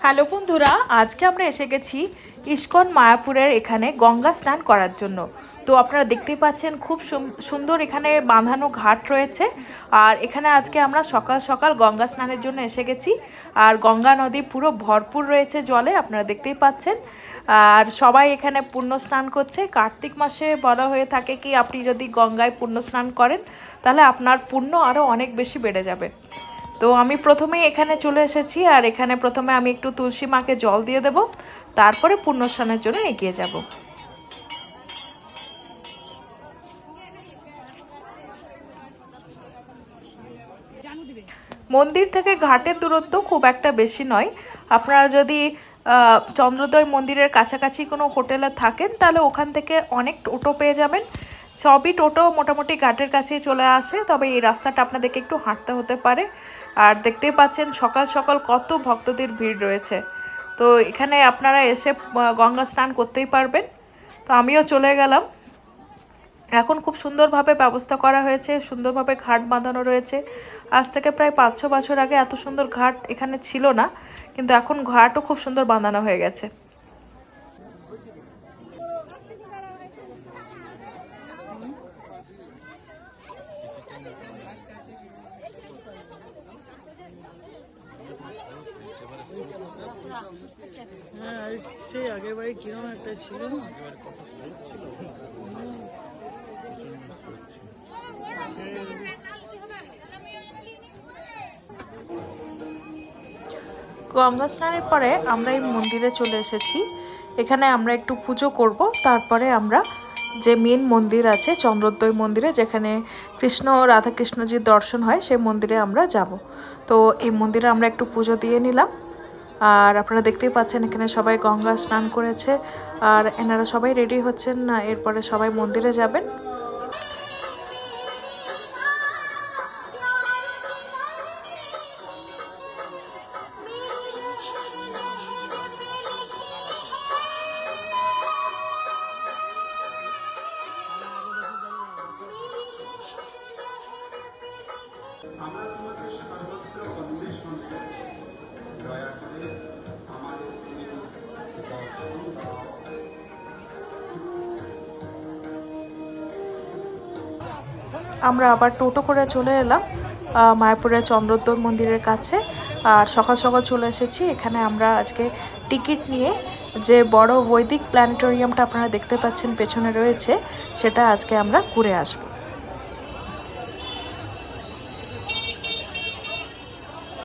Hello বন্ধুরা, আজকে আমরা এসে গেছি ইস্কন মায়াপুরের এখানে গঙ্গা স্নান করার জন্য। তো আপনারা দেখতেই পাচ্ছেন খুব সুন্দর এখানে বাঁধানো ঘাট রয়েছে। আর এখানে আজকে আমরা সকাল সকাল গঙ্গা স্নানের জন্য এসে গেছি। আর গঙ্গা নদী পুরো ভরপুর রয়েছে জলে, আপনারা দেখতেই পাচ্ছেন। আর সবাই এখানে পুণ্য স্নান করছে। কার্তিক মাসে বলা হয়ে থাকে কি আপনি যদি গঙ্গায় পুণ্য স্নান করেন তাহলে আপনার পুণ্য আরও অনেক বেশি বেড়ে যাবে। তো আমি প্রথমেই এখানে চলে এসেছি, আর এখানে প্রথমে আমি একটু তুলসী মাকে জল দিয়ে দেব, তারপরে পুণ্যস্নানের জন্য এগিয়ে যাব। মন্দির থেকে ঘাটের দূরত্ব খুব একটা বেশি নয়। আপনারা যদি চন্দ্রোদয় মন্দিরের কাছাকাছি কোনো হোটেলে থাকেন তাহলে ওখান থেকে অনেক টোটো পেয়ে যাবেন। সবই টোটো মোটামুটি ঘাটের কাছেই চলে আসে, তবে এই রাস্তাটা আপনাদেরকে একটু হাঁটতে হতে পারে। আর দেখতেই পাচ্ছেন সকাল সকাল কত ভক্তদের ভিড় রয়েছে। তো এখানে আপনারা এসে গঙ্গা স্নান করতেই পারবেন। তো আমিও চলে গেলাম। এখন খুব সুন্দরভাবে ব্যবস্থা করা হয়েছে, সুন্দরভাবে ঘাট বাঁধানো রয়েছে। আজ থেকে প্রায় 500 বছর আগে এত সুন্দর ঘাট এখানে ছিল না, কিন্তু এখন ঘাটও খুব সুন্দর বাঁধানো হয়ে গেছে। হ্যাঁ, সেই আগের বাড়ি কিরকম একটা ছিল না। গঙ্গা স্নানের পরে আমরা এই মন্দিরে চলে এসেছি। এখানে আমরা একটু পুজো করব, তারপরে আমরা যে মেন মন্দির আছে চন্দ্রোদয় মন্দিরে, যেখানে কৃষ্ণ রাধাকৃষ্ণজির দর্শন হয়, সেই মন্দিরে আমরা যাব। তো এই মন্দিরে আমরা একটু পুজো দিয়ে নিলাম। আর আপনারা দেখতেই পাচ্ছেন এখানে সবাই গঙ্গা স্নান করেছে, আর এনারা সবাই রেডি হচ্ছেন, না এরপরে সবাই মন্দিরে যাবেন। আমরা তোমাকে সর্বত্র অন্বেষণ করছি, দয়া করে আমাদের দর্শন দাও। আমরা আবার টোটো করে চলে এলাম মায়াপুরের চন্দ্রোদয় মন্দিরের কাছে। আর সকাল সকাল চলে এসেছি। এখানে আমরা আজকে টিকিট নিয়ে যে বড় বৈদিক প্ল্যানেটোরিয়ামটা আপনারা দেখতে পাচ্ছেন পেছনে রয়েছে, সেটা আজকে আমরা ঘুরে আসব।